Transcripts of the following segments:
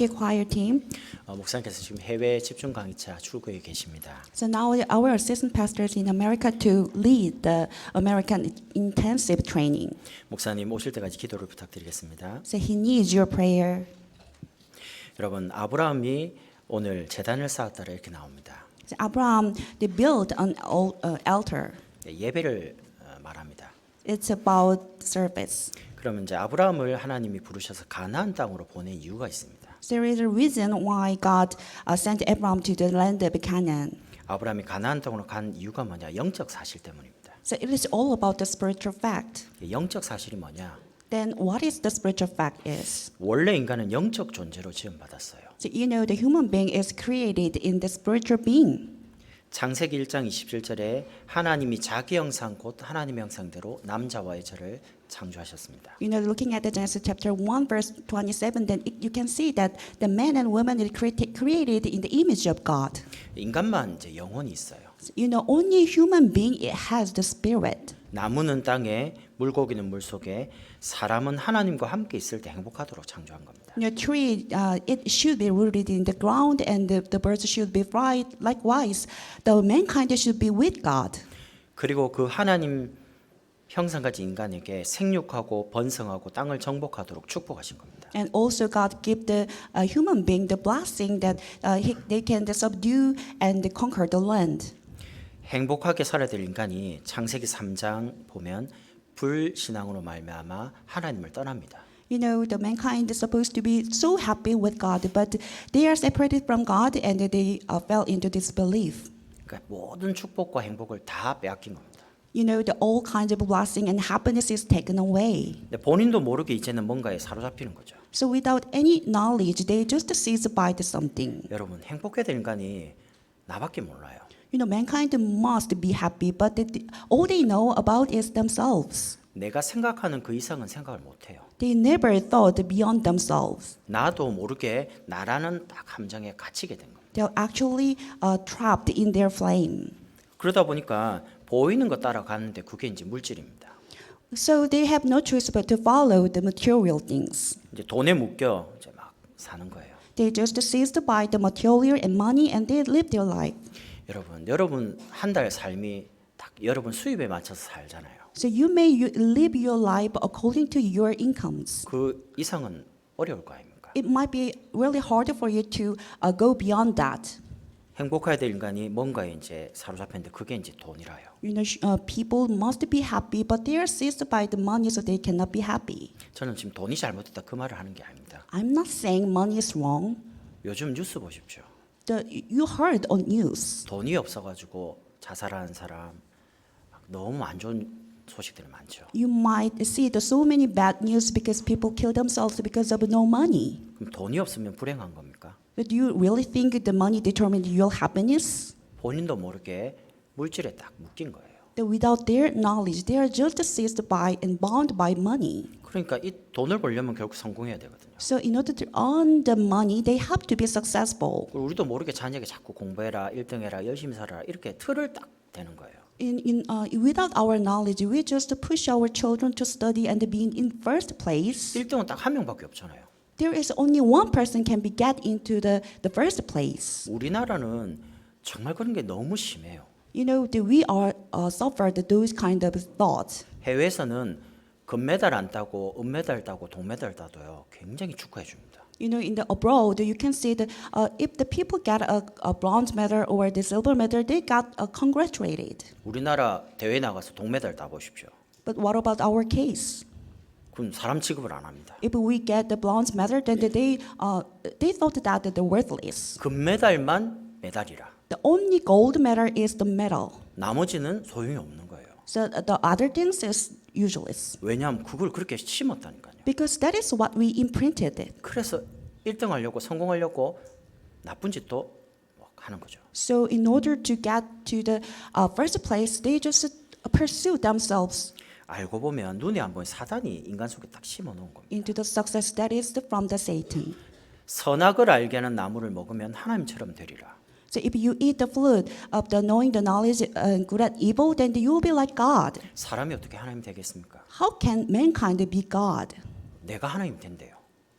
choir team. 목사님께서 지금 해외 집중 강의차 출국에 계십니다. So now our assistant pastors in America to lead the American intensive training. 목사님 오실 때까지 기도를 부탁드리겠습니다. So he needs your prayer. 여러분, 아브라함이 오늘 제단을 쌓았다라 이렇게 나옵니다. So Abraham, they built an altar. 예배를 말합니다. It's about service. 그러면 이제 아브라함을 하나님이 부르셔서 가나안 땅으로 보낸 이유가 있습니다. So there is a reason why God sent Abraham to the land of Canaan. 아브라함이 가나안 땅으로 간 이유가 뭐냐? 영적 사실 때문입니다. So it is all about the spiritual fact. 영적 사실이 뭐냐? Then what is the spiritual fact is? 원래 인간은 영적 존재로 지음받았어요. So you know the human being is created in the spiritual being. 창세기 1장 27절에 하나님이 자기 형상 곧 하나님의 형상대로 남자와 여자를 창조하셨습니다. You know, looking at the Genesis chapter 1 verse 27, then you can see that the man and woman are created in the image of God. 인간만 이제 영혼이 있어요. You know, only human being it has the spirit. 나무는 땅에, 물고기는 물 속에, 사람은 하나님과 함께 있을 때 행복하도록 창조한 겁니다. You know, tree it should be rooted in the ground, and the birds should be fly. Likewise, the mankind should be with God. 그리고 그 하나님 형상까지 인간에게 생육하고 번성하고 땅을 정복하도록 축복하신 겁니다. And also, God give the human being the blessing that they can subdue and conquer the land. 행복하게 살아야 될 인간이 창세기 3장 보면 불신앙으로 말미암아 하나님을 떠납니다. You know, the mankind is supposed to be so happy with God, but they are separated from God and they fell into disbelief. 그러니까 모든 축복과 행복을 다 빼앗긴 겁니다. You know, the all kinds of blessing and happiness is taken away. 근데 본인도 모르게 이제는 뭔가에 사로잡히는 거죠. So without any knowledge, they just seized by something. 여러분, 행복해야 될 인간이 나밖에 몰라요. You know, mankind must be happy, but all they know about is themselves. 내가 생각하는 그 이상은 생각을 못 해요. They never thought beyond themselves. 나도 모르게 나라는 딱 함정에 갇히게 된 겁니다. They're actually trapped in their flame. 그러다 보니까 보이는 거 따라가는데 그게 이제 물질입니다. So they have no choice but to follow the material things. 이제 돈에 묶여 이제 막 사는 거예요. They just seized by the material and money, and they live their life. 여러분 한 달 삶이 딱 여러분 수입에 맞춰서 살잖아요. So you may live your life according to your incomes. 그 이상은 어려울 거 아닙니까? It might be really hard for you to go beyond that. 행복해야 될 인간이 뭔가에 이제 사로잡혔는데 그게 이제 돈이라요. You know, people must be happy, but they are seized by the money, so they cannot be happy. 저는 지금 돈이 잘못됐다 그 말을 하는 게 아닙니다. I'm not saying money is wrong. 요즘 뉴스 보십시오. You heard on news. 돈이 없어가지고 자살하는 사람 너무 안 좋은 소식들이 많죠. You might see so many bad news because people kill themselves because of no money. 그럼 돈이 없으면 불행한 겁니까? But do you really think the money determines your happiness? 본인도 모르게 물질에 딱 묶인 거예요. That without their knowledge, they are just seized by and bound by money. 그러니까 이 돈을 벌려면 결국 성공해야 되거든요. So in order to earn the money, they have to be successful. 그리고 우리도 모르게 자녀에게 자꾸 공부해라, 1등해라, 열심히 살아라 이렇게 틀을 딱 대는 거예요. Without our knowledge, we just push our children to study and be in first place. 1등은 딱 한 명밖에 없잖아요. There is only one person can be get into the first place. 우리나라는 정말 그런 게 너무 심해요. You know, we are suffered those kind of thoughts. 해외에서는 금메달 안 따고 은메달 따고 동메달 따도요 굉장히 축하해 줍니다. You know, in the abroad, you can see that if the people get a bronze medal or the silver medal, they got congratulated. 우리나라 대회 나가서 동메달 따 보십시오. But what about our case? 그럼 사람 취급을 안 합니다. If we get the bronze medal, then they thought that they're worthless. 금메달만 메달이라. The only gold medal is the medal. 나머지는 소용이 없는 거예요. So the other things is useless. 왜냐하면 그걸 그렇게 심었다니까요. Because that is what we imprinted it. 그래서 1등 하려고 성공하려고 나쁜 짓도 하는 거죠. So in order to get to the first place, they just pursue themselves 알고 보면 눈에 안 보이는 사단이 인간 속에 딱 심어 놓은 겁니다. into the success that is from the Satan. 선악을 알게 하는 나무를 먹으면 하나님처럼 되리라. So if you eat the fruit of the knowing the knowledge good and evil, then you will be like God. 사람이 어떻게 하나님 되겠습니까? How can mankind be God? 내가 하나님 된대요.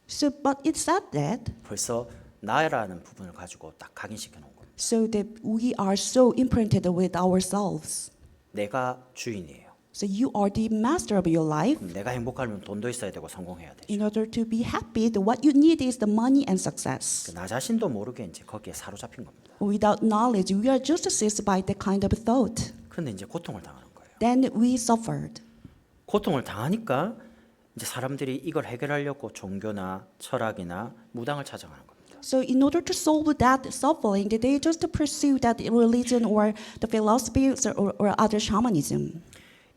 So, but it said that 벌써 나라는 부분을 가지고 딱 각인시켜 놓은 겁니다. so that we are so imprinted with ourselves. 내가 주인이에요. So you are the master of your life. 그럼 내가 행복하려면 돈도 있어야 되고 성공해야 되죠. In order to be happy, what you need is the money and success. 나 자신도 모르게 이제 거기에 사로잡힌 겁니다. Without knowledge, we are just seized by that kind of thought. 근데 이제 고통을 당하는 거예요. Then we suffered. 고통을 당하니까 이제 사람들이 이걸 해결하려고 종교나 철학이나 무당을 찾아가는 겁니다. So in order to solve that suffering, they just pursue that religion or the philosophy or other shamanism.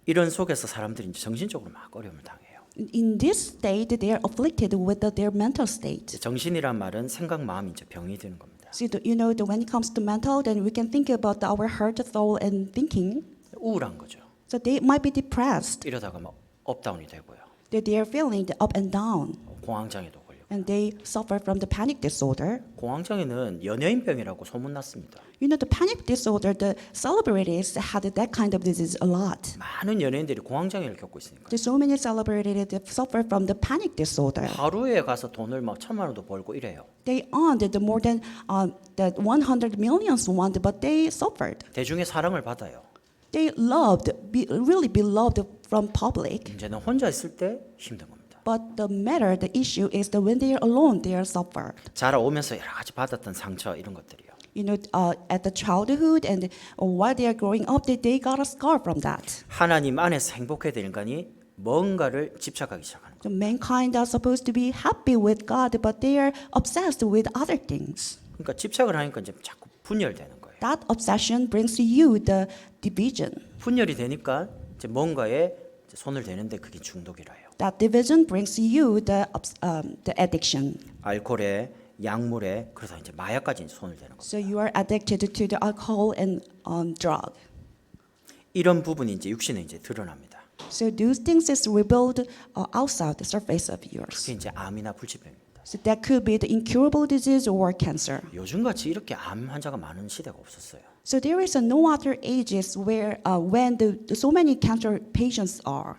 이런 속에서 사람들이 이제 정신적으로 막 어려움을 당해요. In this state, they are afflicted with their mental state. 정신이란 말은 생각, ma음이 이제 병이 되는 겁니다. So when it comes to mental, then we can think about our heart, soul, and thinking. 우울한 거죠. So they might be depressed. 이러다가 막 업다운이 되고요. That they are feeling the up and down, 공황장애도 걸리고. and they suffer from the panic disorder. 공황장애는 연예인병이라고 소문났습니다. You know, the panic disorder, the celebrities had that kind of disease a lot. 많은 연예인들이 공황장애를 겪고 있으니까. There's so many celebrities that suffer from the panic disorder. 하루에 가서 돈을 막 1,000만 원도 벌고 이래요. They earned more than the 100 millions won, but they suffered. 대중의 사랑을 받아요. They really beloved from public. 문제는 혼자 있을 때 힘든 겁니다. But the issue is that when they are alone, they are suffered. 자라오면서 여러 가지 받았던 상처 이런 것들이요. You know, at the childhood and while they are growing up, they got a scar from that. 하나님 안에서 행복해야 될 인간이 뭔가를 집착하기 시작하는 거예요. So mankind are supposed to be happy with God, but they are obsessed with other things. 그러니까 집착을 하니까 이제 자꾸 분열되는 거예요. That obsession brings to you the division. 분열이 되니까 이제 뭔가에 이제 손을 대는데 그게 중독이라 해요. That division brings to you the addiction. 알코올에, 약물에, 그래서 이제 마약까지 이제 손을 대는 거예요. So you are addicted to the alcohol and drug. 이런 부분이 이제 육신에 이제 드러납니다. So those things is revealed outside the surface of yours. 그게 이제 암이나 불치병입니다. So that could be the incurable disease or cancer. 요즘같이 이렇게 암 환자가 많은 시대가 없었어요. So there is no other ages where when so many cancer patients are.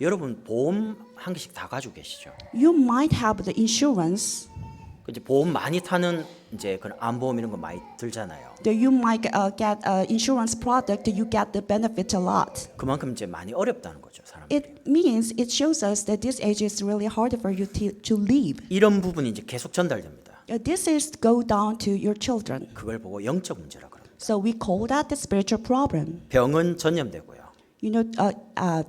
여러분 보험 한 개씩 다 가지고 계시죠? You might have the insurance. 이제 보험 많이 타는 이제 그런 암보험 이런 거 많이 들잖아요. That you might get insurance product. You get the benefit a lot. 그만큼 이제 많이 어렵다는 거죠, 사람. It means it shows us that this age is really hard for you to live. 이런 부분이 이제 계속 전달됩니다. This is go down to your children. 그걸 보고 영적 문제라 그럽니다. So we call that the spiritual problem. 병은 전염되고요. You know,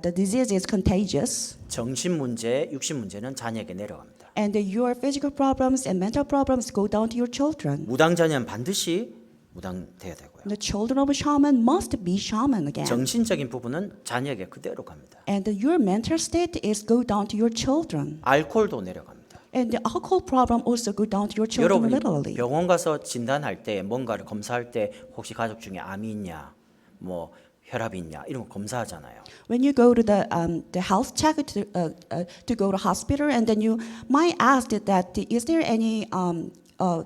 the disease is contagious, 정신 문제, 육신 문제는 자녀에게 내려갑니다. and your physical problems and mental problems go down to your children. 무당 자녀는 반드시 무당돼야 되고요. The children of a shaman must be shaman again. 정신적인 부분은 자녀에게 그대로 갑니다. And your mental state is go down to your children. 알코올도 내려갑니다. And the alcohol problem also go down to your children 여러분이 literally. 병원 가서 진단할 때 뭔가를 검사할 때 혹시 가족 중에 암이 있냐, 뭐 혈압이 있냐 이런 거 검사하잖아요. When you go to the health check to go to hospital, and then you might ask that is there any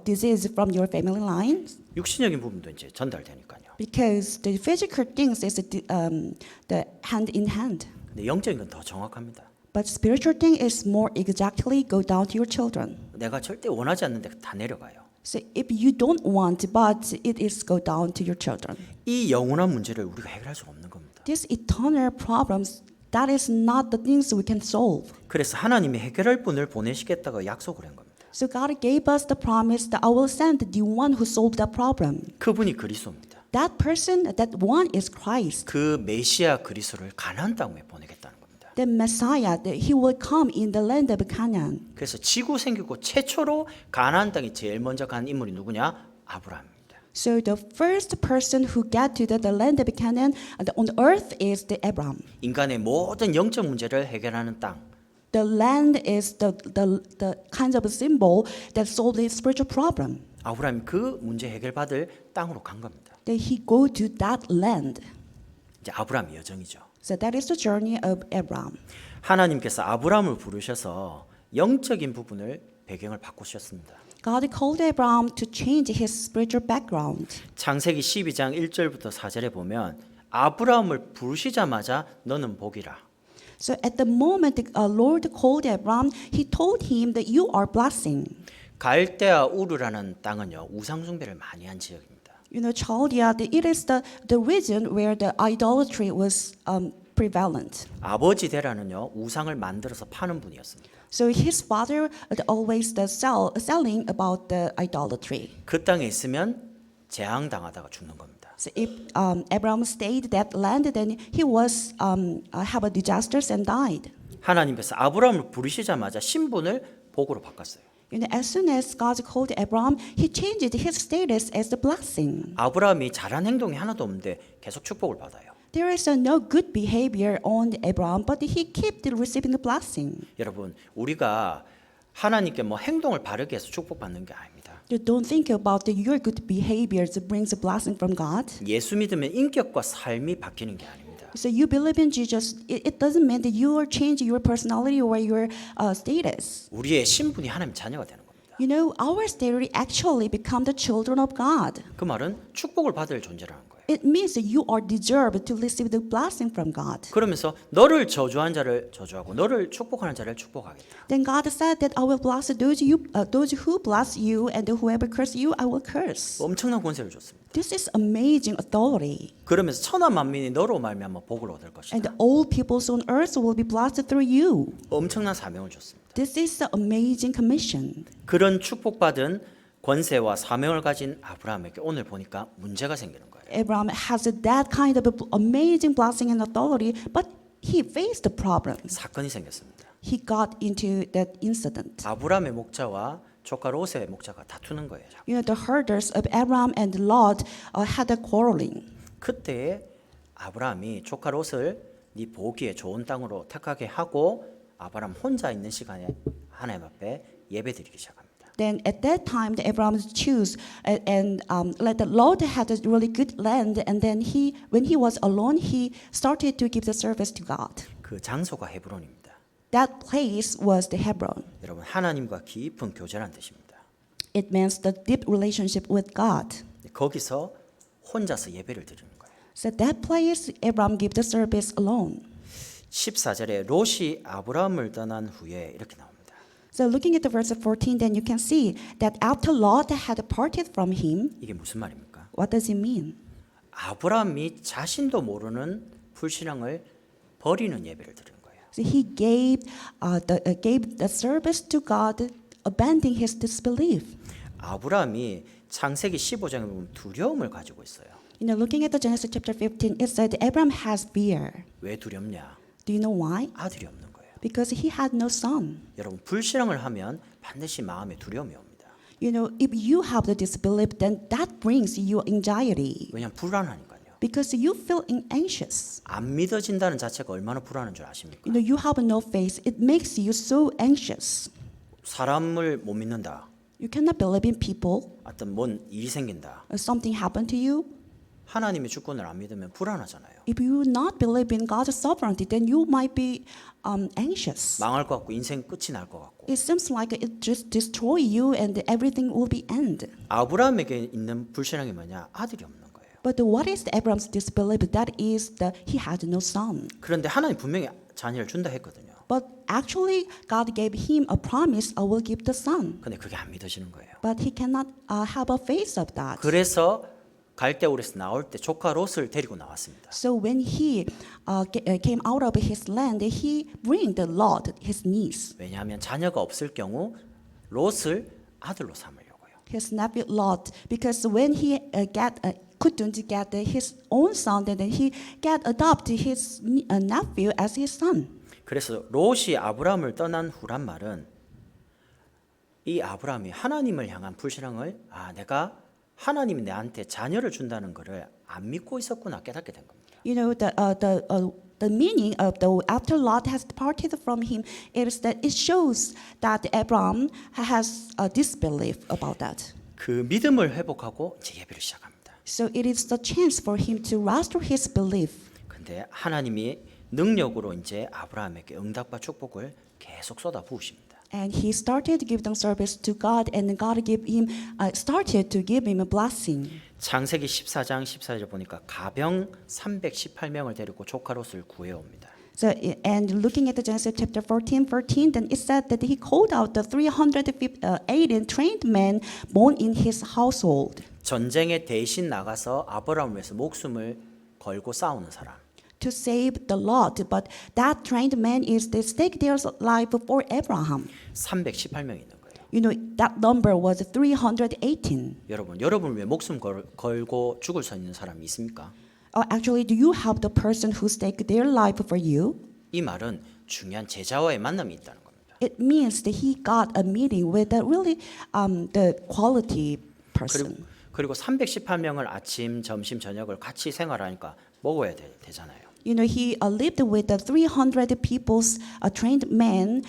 disease from your family line? 육신적인 부분도 이제 전달되니까요. Because the physical things is the hand in hand. 근데 영적인 건 더 정확합니다. But spiritual thing is more exactly go down to your children. 내가 절대 원하지 않는데 다 내려가요. So if you don't want, but it is go down to your children. 이 영원한 문제를 우리가 해결할 수 없는 겁니다. These eternal problems, that is not the things we can solve. 그래서 하나님이 해결할 분을 보내시겠다고 약속을 한 겁니다. So God gave us the promise that I will send the one who solved that problem. 그분이 그리스도입니다. That person, that one is Christ. 그 메시아 그리스도를 가나안 땅에 보내겠다는 겁니다. The Messiah, that he will come in the land of Canaan. 그래서 지구 생기고 최초로 가나안 땅에 제일 먼저 간 인물이 누구냐? 아브라함입니다. So the first person who got to the land of Canaan on earth is the Abraham. 인간의 모든 영적 문제를 해결하는 땅. The land is the kind of a symbol that solves the spiritual problem. 아브라함이 그 문제 해결받을 땅으로 간 겁니다. That he go to that land. 이제 아브라함의 여정이죠. So that is the journey of Abraham. 하나님께서 아브라함을 부르셔서 영적인 부분을 배경을 바꾸셨습니다. God called Abraham to change his spiritual background. 창세기 12장 1절부터 4절에 보면 아브라함을 부르시자마자 너는 복이라. So at the moment the Lord called Abraham, he told him that you are blessing. 갈대아 우르라는 땅은요 우상 숭배를 많이 한 지역입니다. You know, Chaldea, it is the region where the idolatry was prevalent. 아버지 데라는요 우상을 만들어서 파는 분이었습니다. So his father always selling about the idolatry. 그 땅에 있으면 재앙당하다가 죽는 겁니다. So if Abraham stayed that land, then he was have a disasters and died. 하나님께서 아브라함을 부르시자마자 신분을 복으로 바꿨어요. You know, as soon as God called Abraham, he changed his status as the blessing. 아브라함이 잘한 행동이 하나도 없는데 계속 축복을 받아요. There is no good behavior on Abraham, but he kept receiving the blessing. 여러분, 우리가 하나님께 뭐 행동을 바르게 해서 축복받는 게 아닙니다. You don't think about your good behaviors brings a blessing from God. 예수 믿으면 인격과 삶이 바뀌는 게 아닙니다. So you believe in Jesus, it doesn't mean that you are changing your personality or your status. 우리의 신분이 하나님 자녀가 되는 겁니다. You know, our status actually become the children of God. 그 말은 축복을 받을 존재라는 거예요. It means that you are deserved to receive the blessing from God. 그러면서 너를 저주한 자를 저주하고 너를 축복하는 자를 축복하겠다. Then God said that I will bless those who bless you, and whoever curse you, I will curse. 엄청난 권세를 줬습니다. This is amazing authority. 그러면서 천하 만민이 너로 말미암아 복을 얻을 And 것이다. all peoples on earth will be blessed through you. 엄청난 사명을 줬습니다. This is the amazing commission. 그런 축복받은 권세와 사명을 가진 아브라함에게 오늘 보니까 문제가 생기는 거예요. Abraham has that kind of amazing blessing and authority, but he faced the problem. 사건이 생겼습니다. He got into that incident. 아브라함의 목자와 조카 롯의 목자가 다투는 거예요. You know, the herders of Abraham and Lot had a quarreling. 그때 아브라함이 조카 롯을 네 보기에 좋은 땅으로 택하게 하고 아브라함 혼자 있는 시간에 하나님 앞에 예배드리기 시작합니다. Then at that time, the Abraham chose and let the Lord had a really good land, and then when he was alone, he started to give the service to God. 그 장소가 헤브론입니다. That place was the Hebron. 여러분 하나님과 깊은 교제란 뜻입니다. It means the deep relationship with God. 거기서 혼자서 예배를 드리는 거예요. So that place, Abraham gave the service alone. 14절에 롯이 아브라함을 떠난 후에 이렇게 나옵니다. So looking at the verse 14, then you can see that after Lot had departed from him, 이게 무슨 말입니까? what does it mean? 아브라함이 자신도 모르는 불신앙을 버리는 예배를 드리는 거예요. So he gave the service to God, abandoning his disbelief. 아브라함이 창세기 15장에 보면 두려움을 가지고 있어요. You know, looking at the Genesis chapter 15, it said Abraham has fear. 왜 두렵냐? Do you know why? 아들이 없는 거예요. Because he had no son. 여러분 불신앙을 하면 반드시 마음에 두려움이 옵니다. You know, if you have the disbelief, then that brings you anxiety. 왜냐하면 불안하니까요. Because you feel anxious. 안 믿어진다는 자체가 얼마나 불안한 줄 아십니까? You know, you have no faith. It makes you so anxious. 사람을 못 믿는다. You cannot believe in people. 어떤 뭔 일이 생긴다. Something happened to you. 하나님의 주권을 안 믿으면 불안하잖아요. If you not believe in God's sovereignty, then you might be anxious. 망할 것 같고 인생 끝이 날 것 같고. It seems like it just destroy you and everything will be end. 아브라함에게 있는 불신앙이 뭐냐? 아들이 없는 거예요. But what is Abraham's disbelief? That is that he had no son. 그런데 하나님 분명히 자녀를 준다 했거든요. But actually, God gave him a promise. I will give the son. 근데 그게 안 믿어지는 거예요. But he cannot have a faith of that. 그래서 갈대우르에서 나올 때 조카 롯을 데리고 나왔습니다. So when he came out of his land, he bring the Lot, his niece, 왜냐하면 자녀가 없을 경우 롯을 아들로 삼으려고요. his nephew Lot, because when he couldn't get his own son, then he adopted his nephew as his son. 그래서 롯이 아브라함을 떠난 후란 말은 이 아브라함이 하나님을 향한 불신앙을 내가 하나님이 내한테 자녀를 준다는 것을 안 믿고 있었구나 깨닫게 된 겁니다. You know, the meaning of the after Lot has departed from him is that it shows that Abraham has a disbelief about that. 그 믿음을 회복하고 이제 예배를 시작합니다. So it is the chance for him to restore his belief. 근데 하나님이 능력으로 이제 아브라함에게 응답과 축복을 계속 쏟아 부으십니다. And he started to give them service to God, and God started to give him a blessing. 창세기 14장 14절 보니까 가병 318명을 데리고 조카 롯을 구해옵니다. So, and looking at the Genesis chapter 14, then it said that he called out the 318 trained men born in his household 전쟁에 대신 나가서 아브라함을 위해서 목숨을 걸고 싸우는 사람. to save the Lot. But that trained man is they stake their life for Abraham. 318명 있는 거예요. You know, that number was 318. 여러분을 위해 목숨 걸고 죽을 수 있는 사람이 있습니까? Actually, do you have the person who staked their life for you? 이 말은 중요한 제자와의 만남이 있다는 겁니다. It means that he got a meeting with a really the quality person. 그리고 318명을 아침, 점심, 저녁을 같이 생활하니까 먹어야 되잖아요. You know, he lived with the 300 people's trained men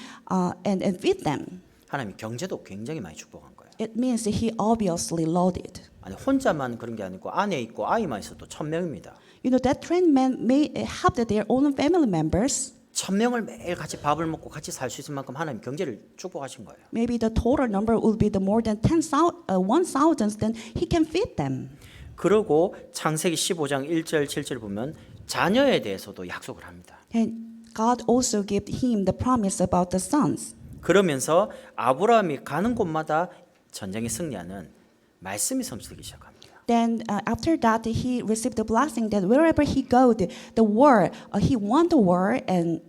and feed them. 하나님이 경제도 굉장히 많이 축복한 거예요. It means that he obviously loaded. 아니 혼자만 그런 게 아니고 아내 있고 아이만 있어도 1000명입니다. You know, that trained man may have their own family members. 1000명을 매일 같이 밥을 먹고 같이 살 수 있을 만큼 하나님 경제를 축복하신 거예요. Maybe the total number will be the more than 1,000, then he can feed them. 그리고 창세기 15장 1절 7절 보면 자녀에 대해서도 약속을 합니다. And God also gave him the promise about the sons. 그러면서 아브라함이 가는 곳마다 전쟁에 승리하는 말씀이 섬기기 시작합니다. Then after that, he received the blessing that wherever he goes, the war, he won the war, and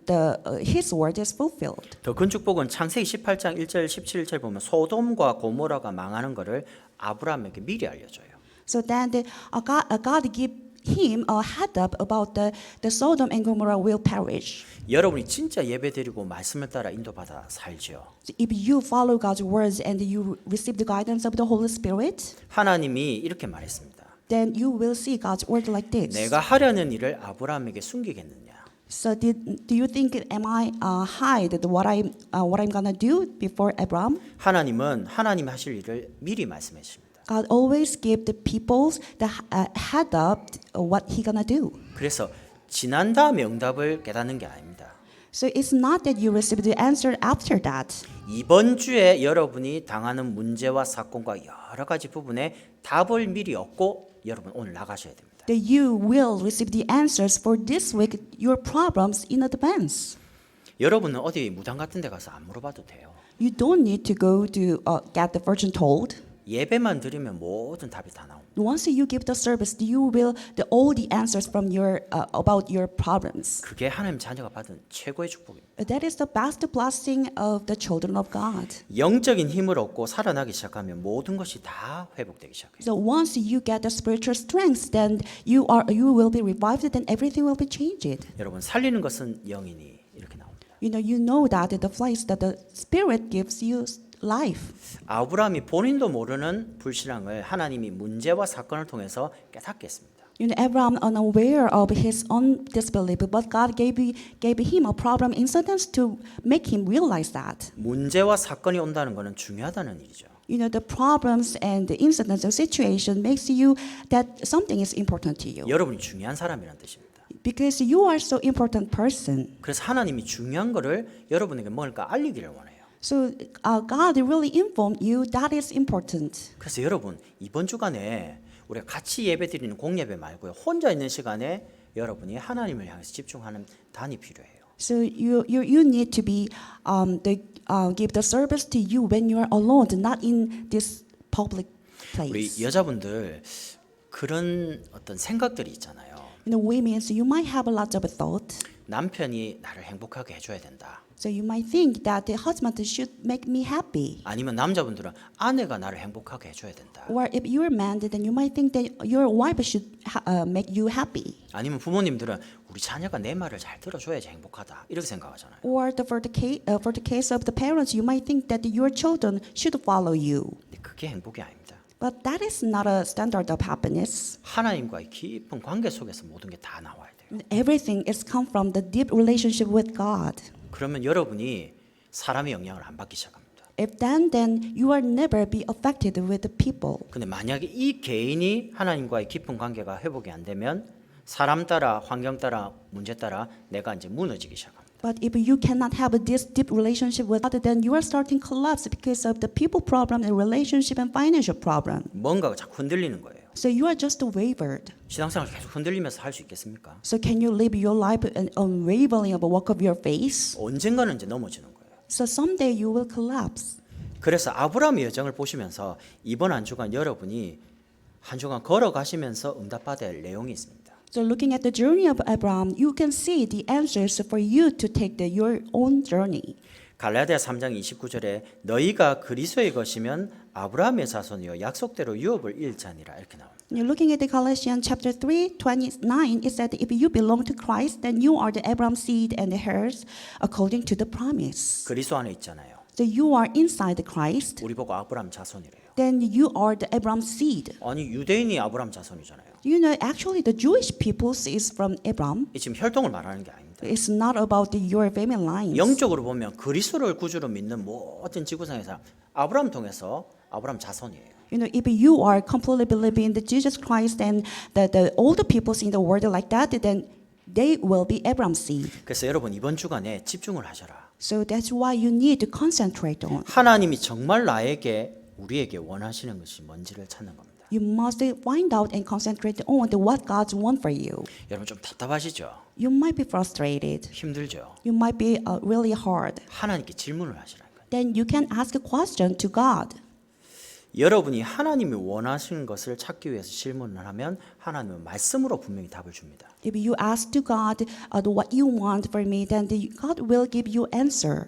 his word is fulfilled. 더 큰 축복은 창세기 18장 1절 17절 보면 소돔과 고모라가 망하는 것을 아브라함에게 미리 알려줘요. So then God gave him a head up about the Sodom and Gomorrah will perish. 여러분이 진짜 예배드리고 말씀을 따라 인도받아 살지요. So if you follow God's words and you receive the guidance of the Holy Spirit, 하나님이 이렇게 말했습니다. then you will see God's word like this. 내가 하려는 일을 아브라함에게 숨기겠느냐? So do you think am I hide what I'm gonna do before Abraham? 하나님은 하나님 하실 일을 미리 말씀해 주십니다. God always give the peoples the head up what he gonna do. 그래서 지난 다음에 응답을 깨닫는 게 아닙니다. So it's not that you receive the answer after that. 이번 주에 여러분이 당하는 문제와 사건과 여러 가지 부분에 답을 미리 얻고 여러분 오늘 나가셔야 됩니다. That you will receive the answers for this week your problems in advance. 여러분은 어디 무당 같은 데 가서 안 물어봐도 돼요. You don't need to go to get the fortune told. 예배만 드리면 모든 답이 다 나옵니다. Once you give the service, you will all the answers from your about your problems. 그게 하나님 자녀가 받은 최고의 축복입니다. That is the best blessing of the children of God. 영적인 힘을 얻고 살아나기 시작하면 모든 것이 다 회복되기 시작해요. So once you get the spiritual strength, then you will be revived, then everything will be changed. 여러분 살리는 것은 영이니 이렇게 나옵니다. You know that the place that the Spirit gives you life. 아브라함이 본인도 모르는 불신앙을 하나님이 문제와 사건을 통해서 깨닫게 했습니다. Abraham unaware of his own disbelief, but God gave him a problem incidents to make him realize that. 문제와 사건이 온다는 것은 중요하다는 일이죠. The problems and the incidents and situation makes you that something is important to you. 여러분이 중요한 사람이란 뜻입니다. Because you are so important person. 그래서 하나님이 중요한 거를 여러분에게 뭘까 알리기를 원해요. So God really informed you that is important. 그래서 여러분 이번 주간에 우리가 같이 예배드리는 공예배 말고요. 혼자 있는 시간에 여러분이 하나님을 향해서 집중하는 단이 필요해요. So you need to be give the service to you when you are alone, not in this public 우리 place. 여자분들 그런 어떤 생각들이 있잖아요. Women, so you might have a lot of thought. 남편이 나를 행복하게 해줘야 된다. So you might think that the husband should make me happy. 아니면 남자분들은 아내가 나를 행복하게 해줘야 된다. Or if you're married, then you might think that your wife should make you happy. 아니면 부모님들은 우리 자녀가 내 말을 잘 들어줘야지 행복하다 이렇게 생각하잖아요. Or for the case of the parents, you might think that your children should follow you. 근데 그게 행복이 아닙니다. But that is not a standard of happiness. 하나님과의 깊은 관계 속에서 모든 게 다 나와야 돼요. Everything is come from the deep relationship with God. 그러면 여러분이 사람의 영향을 안 받기 시작합니다. If then you will never be affected with the people. 근데 만약에 이 개인이 하나님과의 깊은 관계가 회복이 안 되면 사람 따라 환경 따라 문제 따라 내가 이제 무너지기 시작합니다. But if you cannot have this deep relationship with God, then you are starting collapse because of the people problem and relationship and financial problem. 뭔가가 자꾸 흔들리는 거예요. So you are just wavered. 신앙생활 계속 흔들리면서 할 수 있겠습니까? So can you live your life unwavering of a walk of your face? 언젠가는 이제 넘어지는 거예요. So someday you will collapse. 그래서 아브라함의 여정을 보시면서 이번 한 주간 여러분이 한 주간 걸어가시면서 응답받아야 할 내용이 있습니다. So looking at the journey of Abraham, you can see the answers for you to take your own journey. 갈라디아 3장 29절에 너희가 그리스도의 것이면 아브라함의 자손이요 약속대로 유업을 잃자니라 이렇게 나옵니다. You're looking at the Galatians chapter 3:29. It said, "If you belong to Christ, then you are the Abraham seed and the heirs according to the promise." 그리스도 안에 있잖아요. So you are inside the Christ. 우리 보고 아브라함 자손이래요. Then you are the Abraham seed. 아니 유대인이 아브라함 자손이잖아요. You know, actually, the Jewish people is from Abraham. 이 지금 혈통을 말하는 게 아닙니다. It's not about your family lines. 영적으로 보면 그리스도를 구주로 믿는 모든 지구상에서 아브라함 통해서 아브라함 자손이에요. You know, if you are completely believing in the Jesus Christ and the older peoples in the world like that, then they will be Abraham seed. 그래서 여러분 이번 주간에 집중을 하셔라. So that's why you need to concentrate on. 하나님이 정말 나에게 우리에게 원하시는 것이 뭔지를 찾는 겁니다. You must find out and concentrate on what God wants for you. 여러분 좀 답답하시죠? You might be frustrated. 힘들죠? You might be really hard. 하나님께 질문을 하시라니까요. Then you can ask a question to God. 여러분이 하나님이 원하시는 것을 찾기 위해서 질문을 하면 하나님은 말씀으로 분명히 답을 줍니다. If you ask to God what you want for me, then God will give you answer.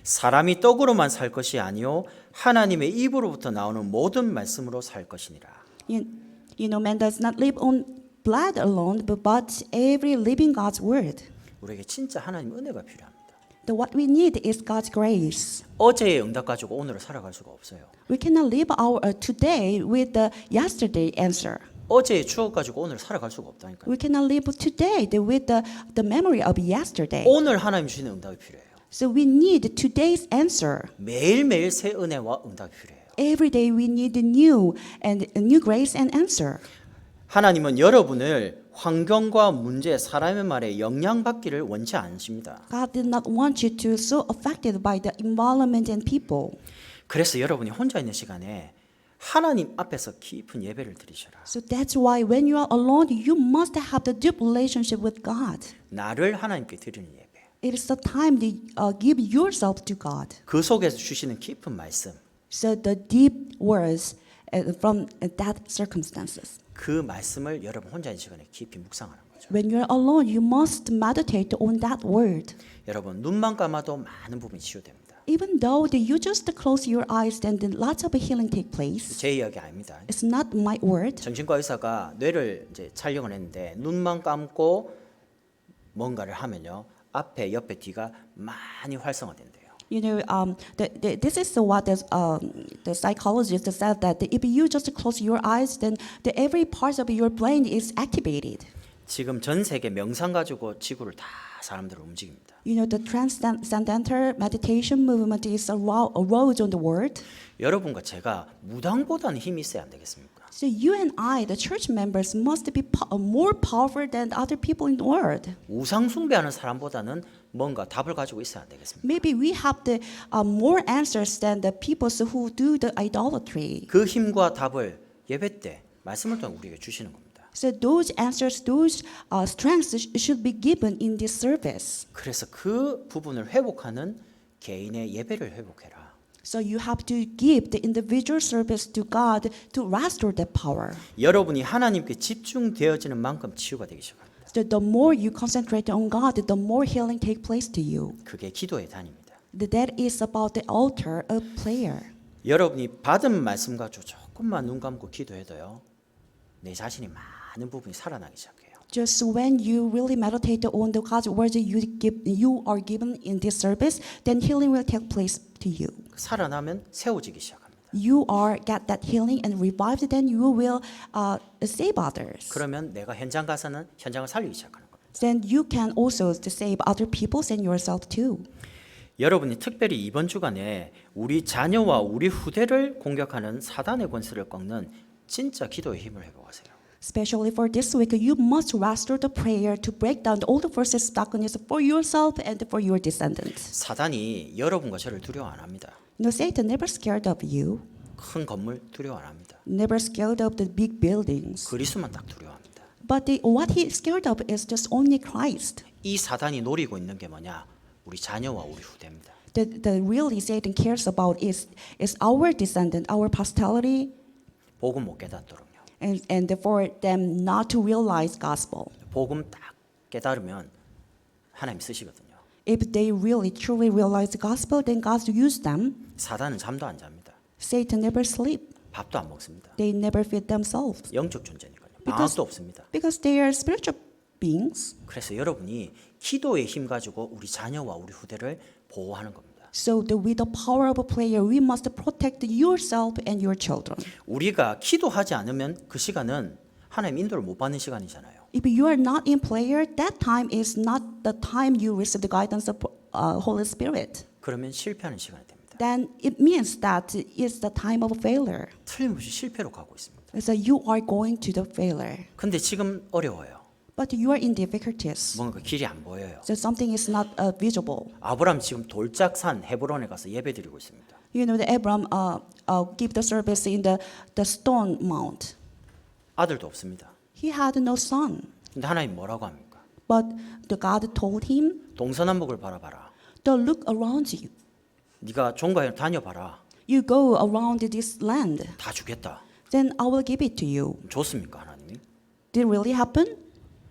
사람이 떡으로만 살 것이 아니요 하나님의 입으로부터 나오는 모든 말씀으로 살 것이니라. You know, man does not live on blood alone, but every living God's word. 우리에게 진짜 하나님의 은혜가 필요합니다. What we need is God's grace. 어제의 응답 가지고 오늘을 살아갈 수가 없어요. We cannot live our today with the yesterday answer. 어제의 추억 가지고 오늘 살아갈 수가 없다니까요. We cannot live today with the memory of yesterday. 오늘 하나님 주시는 응답이 필요해요. So we need today's answer. 매일매일 새 은혜와 응답이 필요해요. Every day we need new grace and answer. 하나님은 여러분을 환경과 문제, 사람의 말에 영향받기를 원치 않으십니다. God did not want you to so affected by the environment and people. 그래서 여러분이 혼자 있는 시간에 하나님 앞에서 깊은 예배를 드리셔라. So that's why when you are alone, you must have the deep relationship with God. 나를 하나님께 드리는 예배. It is the time to give yourself to God. 그 속에서 주시는 깊은 말씀. So the deep words from that circumstances. 그 말씀을 여러분 혼자 있는 시간에 깊이 묵상하는 거죠. When you're alone, you must meditate on that word. 여러분 눈만 감아도 많은 부분이 치유됩니다. Even though you just close your eyes, then lots of healing take place. 제 이야기 아닙니다. It's not my word. 정신과 의사가 뇌를 이제 촬영을 했는데 눈만 감고 뭔가를 하면요 앞에 옆에 뒤가 많이 활성화된대요. You know, this is what the psychologist said that if you just close your eyes, then every part of your brain is activated. 지금 전 세계 명상 가지고 지구를 다 사람들을 움직입니다. You know, the transcendental meditation movement is arose on the world. 여러분과 제가 무당보다는 힘이 있어야 안 되겠습니까? So you and I, the church members, must be more powerful than other people in the world. 우상 숭배하는 사람보다는 뭔가 답을 가지고 있어야 안 되겠습니까? Maybe we have the more answers than the people who do the idolatry. 그 힘과 답을 예배 때 말씀을 통해 우리에게 주시는 겁니다. So those answers, those strengths should be given in this service. 그래서 그 부분을 회복하는 개인의 예배를 회복해라. So you have to give the individual service to God to restore that power. 여러분이 하나님께 집중되어지는 만큼 치유가 되기 시작합니다. So the more you concentrate on God, the more healing take place to you. 그게 기도의 단입니다. That is about the altar of prayer. 여러분이 받은 말씀 가지고 조금만 눈 감고 기도해도요. 내 자신이 많은 부분이 살아나기 시작해요. Just when you really meditate on the God's words you are given in this service, then healing will take place to you. 살아나면 세워지기 시작합니다. You are get that healing and revived, then you will save others. 그러면 내가 현장 가서는 현장을 살리기 시작하는 겁니다. Then you can also save other people and yourself too. 여러분이 특별히 이번 주간에 우리 자녀와 우리 후대를 공격하는 사단의 권세를 꺾는 진짜 기도의 힘을 회복하세요. Especially for this week, you must restore the prayer to break down all the forces of darkness for yourself and for your descendants. 사단이 여러분과 저를 두려워 안 합니다. No, Satan never scared of you. 큰 건물 두려워 안 합니다. never scared of the big buildings. 그리스도만 딱 두려워합니다. But what he is scared of is just only Christ. 이 사단이 노리고 있는 게 뭐냐? 우리 자녀와 우리 후대입니다. The really Satan cares about is our descendant, our posterity, 복음 못 깨닫도록요. and for them not to realize gospel. 복음 딱 깨달으면 하나님 쓰시거든요. If they really truly realize the gospel, then God use them. 사단은 잠도 안 잡니다. Satan never sleep. 밥도 안 먹습니다. They never feed themselves 영적 존재니까요. Because- 방학도 없습니다. because they are spiritual beings. 그래서 여러분이 기도의 힘 가지고 우리 자녀와 우리 후대를 보호하는 겁니다. So with the power of a prayer, we must protect yourself and your children. 우리가 기도하지 않으면 그 시간은 하나님 인도를 못 받는 시간이잖아요. If you are not in prayer, that time is not the time you receive the guidance of Holy Spirit. 그러면 실패하는 시간이 됩니다. Then it means that it's the time of failure. 틀림없이 실패로 가고 있습니다. So you are going to the failure. 근데 지금 어려워요. But you are in difficulties. 뭔가 길이 안 보여요. So something is not visible. 아브라함 지금 돌짝산 헤브론에 가서 예배드리고 있습니다. You know, the Abram give the service in the stone mount. 아들도 없습니다. He had no son. 근데 하나님 뭐라고 합니까? But the God told him, 동서남북을 바라봐라. to look around you. 네가 종가에 다녀봐라. You go around this land. 다 주겠다. Then I will give it to you. 좋습니까 하나님이? Did it really happen?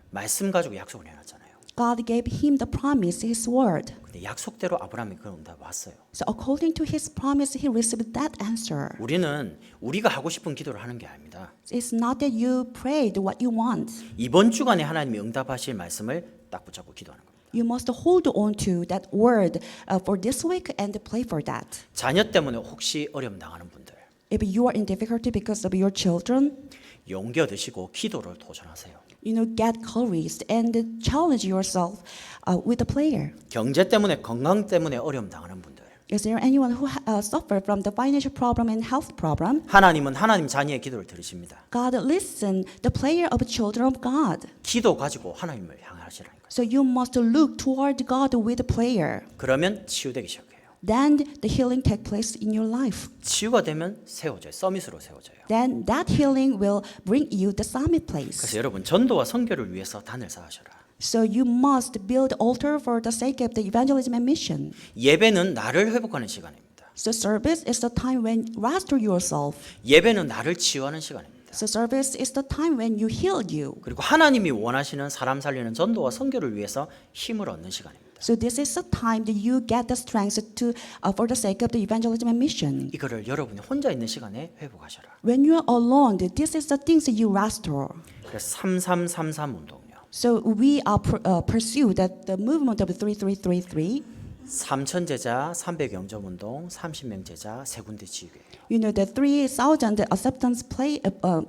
말씀 가지고 약속을 해놨잖아요. God gave him the promise, his word. 근데 약속대로 아브라함이 그런 응답 왔어요. So according to his promise, he received that answer. 우리는 우리가 하고 싶은 기도를 하는 게 아닙니다. It's not that you prayed what you want. 이번 주간에 하나님이 응답하실 말씀을 딱 붙잡고 기도하는 겁니다. You must hold on to that word for this week and pray for that. 자녀 때문에 혹시 어려움 당하는 분들 If you are in difficulty because of your children, 용기 얻으시고 기도를 도전하세요. you know, get courage and challenge yourself with a prayer. 경제 때문에 건강 때문에 어려움 당하는 분들 Is there anyone who suffer from the financial problem and health problem? 하나님은 하나님 자녀의 기도를 들으십니다. God listen the prayer of children of God. 기도 가지고 하나님을 향하시라니까요. So you must look toward God with prayer. 그러면 치유되기 시작해요. Then the healing take place in your life. 치유가 되면 세워져요. 서밋으로 세워져요. Then that healing will bring you the summit place. 그래서 여러분 전도와 선교를 위해서 단을 쌓으셔라. So you must build altar for the sake of the evangelism and mission. 예배는 나를 회복하는 시간입니다. So service is the time when restore yourself. 예배는 나를 치유하는 시간입니다. So service is the time when you heal you. 그리고 하나님이 원하시는 사람 살리는 전도와 선교를 위해서 힘을 얻는 시간입니다. So this is the time that you get the strength to for the sake of the evangelism and mission. 이거를 여러분이 혼자 있는 시간에 회복하셔라. When you are alone, this is the things that you restore. 그래서 3333 운동이요. So we pursue that the movement of 3333. 3천 제자 300 영접 운동 30명 제자 세 군데 지휘교회. You know, the 3,000 acceptance play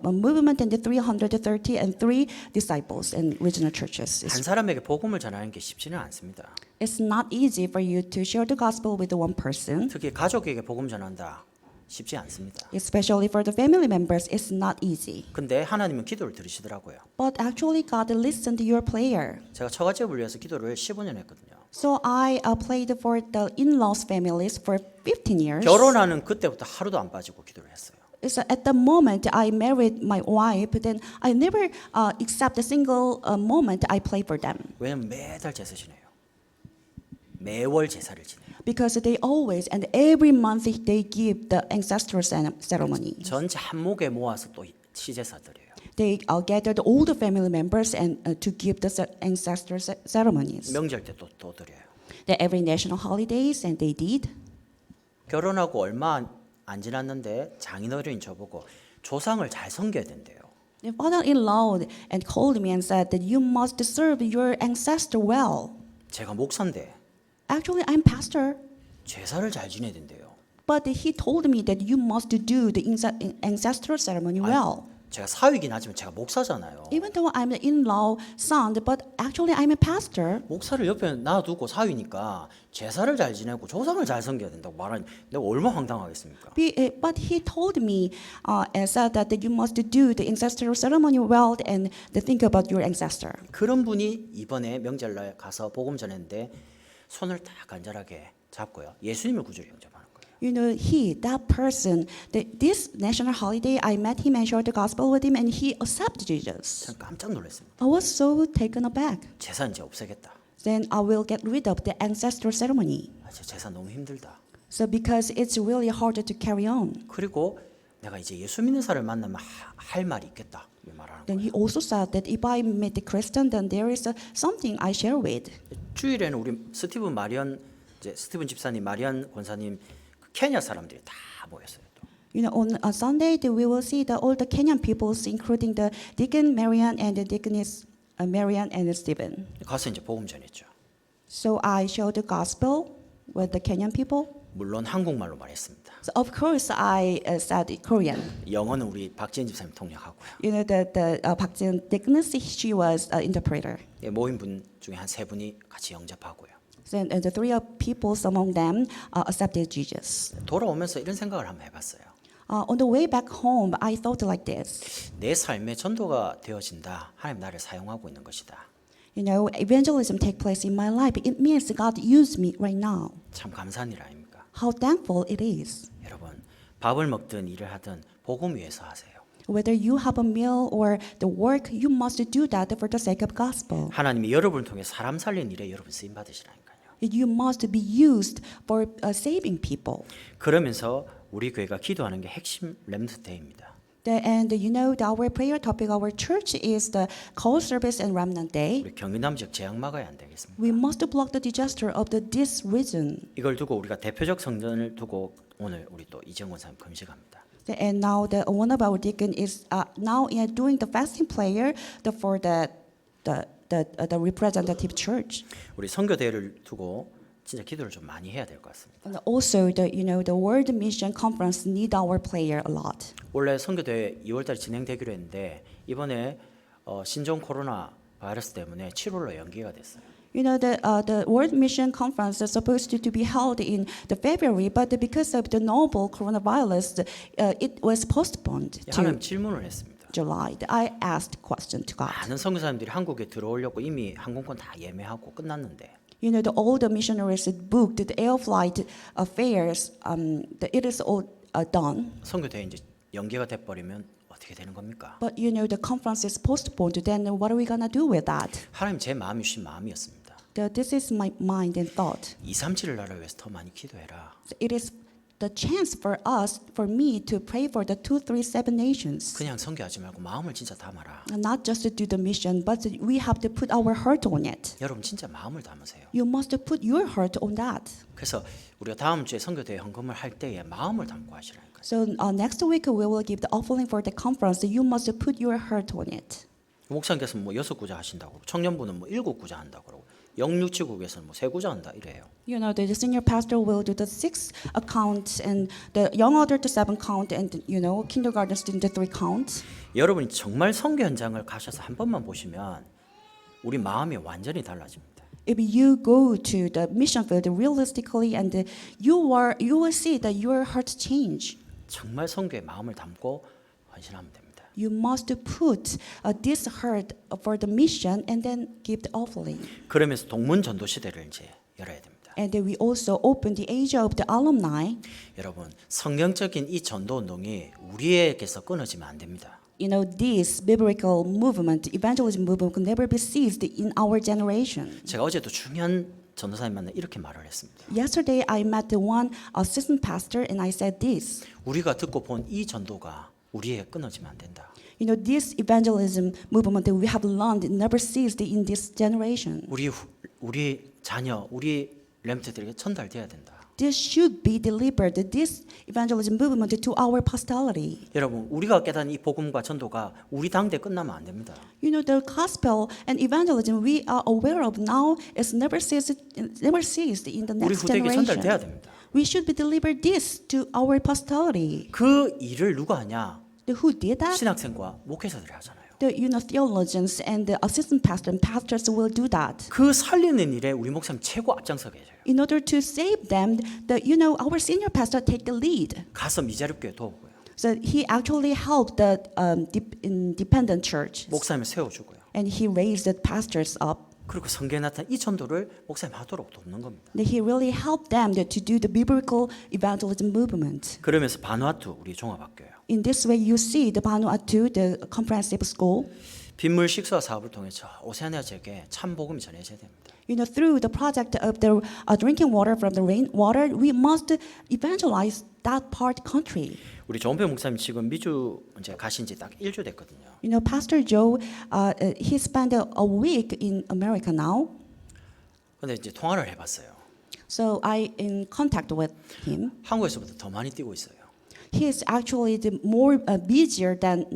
movement and the 330 and 3 disciples and regional churches. 한 사람에게 복음을 전하는 게 쉽지는 않습니다. It's not easy for you to share the gospel with one person, 특히 가족에게 복음 전한다 쉽지 않습니다. especially for the family members. It's not easy. 근데 하나님은 기도를 들으시더라고요. But actually, God listened to your prayer. 제가 처가집을 위해서 기도를 15년 했거든요. So I played for the in-laws families for 15 years. 결혼하는 그때부터 하루도 안 빠지고 기도를 했어요. So at the moment I married my wife, then I never accept a single moment I play for them. 왜냐면 매달 제사 지내요. 매월 제사를 지내요. Because they always and every month they give the ancestral ceremony. 전체 한목에 모아서 또 시제사 드려요. They gathered all the family members and to give the ancestral ceremonies. 명절 때 또 드려요. The every national holidays and they did. 결혼하고 얼마 안 지났는데 장인어른이 저보고 조상을 잘 섬겨야 된대요. The father-in-law and called me and said that you must serve your ancestor well. 제가 목사인데 Actually, I'm pastor, 제사를 잘 지내야 된대요. but he told me that you must do the ancestral ceremony well. 제가 사위긴 하지만 제가 목사잖아요. Even though I'm the in-law son, but actually I'm a pastor. 목사를 옆에 놔두고 사위니까 제사를 잘 지내고 조상을 잘 섬겨야 된다고 말하니 내가 얼마나 황당하겠습니까? But he told me and said that you must do the ancestral ceremony well and think about your ancestor. 그런 분이 이번에 명절날 가서 복음 전했는데 손을 딱 간절하게 잡고요. 예수님을 구주로 영접하는 거예요. You know, that person, this national holiday, I met him and shared the gospel with him, and he accepted Jesus. 전 깜짝 놀랐습니다. I was so taken aback. 제사 이제 없애겠다. Then I will get rid of the ancestral ceremony. 제 제사 너무 힘들다. So because it's really hard to carry on. 그리고 내가 이제 예수 믿는 사람을 만나면 할 말이 있겠다. 이 말하는 Then 거예요. he also said that if I meet the Christian, then there is something I share with. 주일에는 우리 스티븐 집사님, 마리안 권사님, 그 케냐 사람들이 다 모였어요. 또. You know, on Sunday we will see all the Kenyan peoples, including the Deacon Marian and the Deaconess Marian and Stephen. 가서 이제 복음 전했죠. So I shared the gospel with the Kenyan people. 물론 한국말로 말했습니다. So of course I said Korean. 영어는 우리 박지은 집사님 통역하고요. You know, the Park Jin Deaconess, she was an interpreter. 예, 모인 분 중에 한 3분이 같이 영접하고요. So, and the three peoples among them accepted Jesus. 돌아오면서 이런 생각을 한번 해봤어요. On the way back home, I thought like this. 내 삶의 전도가 되어진다. 하나님 나를 사용하고 있는 것이다. You know, evangelism take place in my life. It means God used me right now. 참 감사한 일 아닙니까? How thankful it is. 여러분, 밥을 먹든 일을 하든 복음 위해서 하세요. Whether you have a meal or the work, you must do that for the sake of gospel. 하나님이 여러분을 통해 사람 살린 일에 여러분 쓰임 받으시라니까요. You must be used for saving people. 그러면서 우리 교회가 기도하는 게 핵심 렘넌트 데이입니다. And you know, our prayer topic, our church is the call service and remnant day. 우리 경기남 지역 재앙 막아야 안 되겠습니까? We must block the disaster of this region. 이걸 두고 우리가 대표적 성전을 두고 오늘 우리 또 이정원 사님 금식합니다. And now one of our deacon is now doing the fasting prayer for the representative church. 우리 선교 대회를 두고 진짜 기도를 좀 많이 해야 될 것 같습니다. And also the World Mission Conference need our prayer a lot. 원래 선교 대회 2월달에 진행되기로 했는데 이번에 신종 코로나 바이러스 때문에 7월로 연기가 됐어요. You know, the World Mission Conference is supposed to be held in the February, but because of the novel coronavirus, it was postponed 하나님 to 질문을 했습니다. July. I asked question to God. 많은 선교사님들이 한국에 들어오려고 이미 항공권 다 예매하고 끝났는데 You know, all the missionaries booked the air flight fares. It is all done. 선교 대회 이제 연기가 돼 버리면 어떻게 되는 겁니까? But you know, the conference is postponed. Then what are we gonna do with that? 하나님 제 마음이 주신 마음이었습니다. This is my mind and thought. 237을 나를 위해서 더 많이 기도해라. So it is the chance for me to pray for the 237 nations. 그냥 선교하지 말고 마음을 진짜 담아라. And not just to do the mission, but we have to put our heart on it. 여러분 진짜 마음을 담으세요. You must put your heart on that. 그래서 우리가 다음 주에 선교 대회 헌금을 할 때에 마음을 담고 하시라니까. So next week we will give the offering for the conference. You must put your heart on it. 목사님께서 뭐 6구자 하신다고 그러고 청년부는 뭐 7구자 한다고 그러고 영육치국에서는 뭐 3구자 한다 이래요. You know, the senior pastor will do the 6 count, and the young adult the 7 count, and kindergarten student the 3 count. 여러분이 정말 선교 현장을 가셔서 한 번만 보시면 우리 마음이 완전히 달라집니다. If you go to the mission field realistically, and you will see that your heart change. 정말 선교에 마음을 담고 헌신하면 됩니다. You must put this heart for the mission and then give the offering. 그러면서 동문 전도 시대를 이제 열어야 됩니다. And then we also open the age of the alumni. 여러분 성경적인 이 전도 운동이 우리에게서 끊어지면 안 됩니다. You know, this biblical movement, evangelism movement, can never be ceased in our generation. 제가 어제도 중요한 전도사님 만나 이렇게 말을 했습니다. Yesterday, I met the one assistant pastor, and I said this. 우리가 듣고 본 이 전도가 우리에게 끊어지면 안 된다. You know, this evangelism movement that we have learned never ceased in this generation. 우리 자녀, 우리 렘트들에게 전달돼야 된다. This should be delivered, this evangelism movement, to our posterity. 여러분, 우리가 깨닫는 이 복음과 전도가 우리 당대 끝나면 안 됩니다. You know, the gospel and evangelism we are aware of now is never ceased in the 우리 next 후대에게 전달돼야 generation. 됩니다. We should be delivered this to our posterity. 그 일을 누가 하냐? Who did that? 신학생과 목회자들이 하잖아요. The theologians and the assistant pastor and pastors will do that. 그 살리는 일에 우리 목사님 최고 앞장서게 해줘요. In order to save them, our senior pastor take the lead. 가서 미자립교회 도우고요. So he actually helped the independent church, 목사님을 세워주고요. and he raised the pastors up. 그리고 성경에 나타난 이 전도를 목사님 하도록 돕는 겁니다. That he really helped them to do the biblical evangelism movement. 그러면서 바누아투 우리 종합학교요. In this way, you see the Vanuatu, the comprehensive school. 빗물 식수화 사업을 통해서 오세아니아 지역에 참 복음이 전해져야 됩니다. You know, through the project of the drinking water from the rainwater, we must evangelize that part country. 우리 조은표 목사님 지금 미주 이제 가신 지 딱 1주 됐거든요. You know, Pastor Joe, he spent a week in America now. 근데 이제 통화를 해봤어요. So I in contact with him. 한국에서보다 더 많이 뛰고 있어요. He is actually the more busier than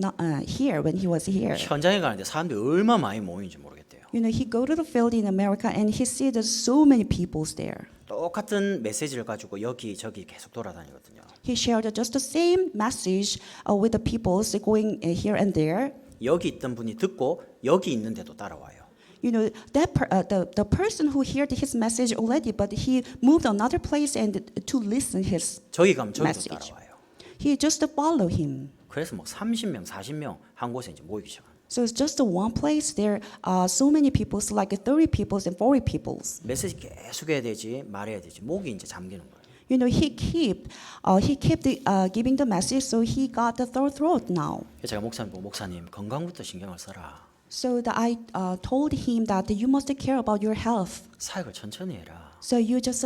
here when he was here. 현장에 가는데 사람들이 얼마나 많이 모이는지 모르겠대요. You know, he go to the field in America and he see there's so many peoples there. 똑같은 메시지를 가지고 여기 저기 계속 돌아다니거든요. He shared just the same message with the peoples going here and there. 여기 있던 분이 듣고 여기 있는데도 따라와요. You know, that the person who heard his message already, but he moved another place and to listen his 저기 가면 저기도 message. 따라와요. He just follow him. 그래서 뭐 30명, 40명 한 곳에 이제 모이기 시작합니다. So it's just one place. There are so many people, like 30 people and 40 people. 메시지 계속 해야 되지 말해야 되지 목이 이제 잠기는 거예요. You know, he kept giving the message, so he got the sore throat now. 제가 목사님 보고 목사님 건강부터 신경을 써라. So I told him that you must care about your health. 사역을 천천히 해라. So you just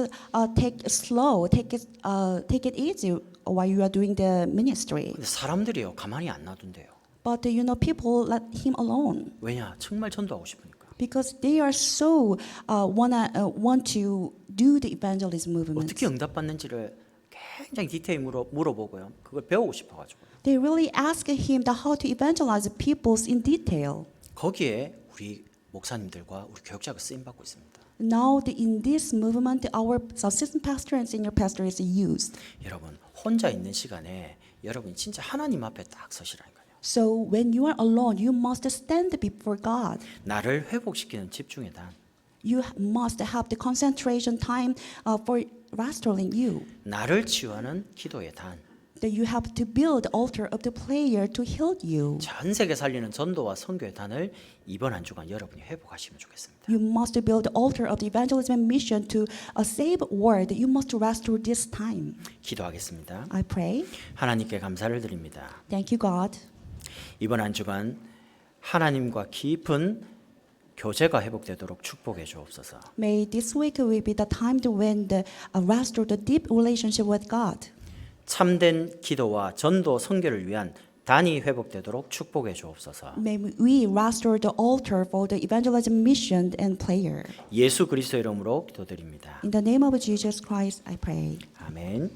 take it slow, take it easy while you are doing the ministry. 근데 사람들이요 가만히 안 놔둔대요. But you know, people let him alone 왜냐? 정말 전도하고 싶으니까. because they are so want to do the evangelism movement. 어떻게 응답받는지를 굉장히 디테일 물어보고요. 그걸 배우고 싶어가지고. They really ask him that how to evangelize the peoples in detail. 거기에 우리 목사님들과 우리 교육자가 쓰임 받고 있습니다. Now in this movement, our assistant pastor and senior pastor is used. 여러분 혼자 있는 시간에 여러분이 진짜 하나님 앞에 딱 서시라니까요. So when you are alone, you must stand before God. 나를 회복시키는 집중의 단. You must have the concentration time for restoring you. 나를 치유하는 기도의 단. That you have to build altar of the prayer to heal you. 전 세계 살리는 전도와 선교의 단을 이번 한 주간 여러분이 회복하시면 좋겠습니다. You must build the altar of the evangelism and mission to save word. You must restore this time. 기도하겠습니다. I pray. 하나님께 감사를 드립니다. Thank you, God. 이번 한 주간 하나님과 깊은 교제가 회복되도록 축복해 주옵소서. May this week will be the time to when the restore the deep relationship with God. 참된 기도와 전도 선교를 위한 단이 회복되도록 축복해 주옵소서. May we restore the altar for the evangelism mission and prayer. 예수 그리스도 이름으로 기도드립니다. In the name of Jesus Christ, I pray. 아멘.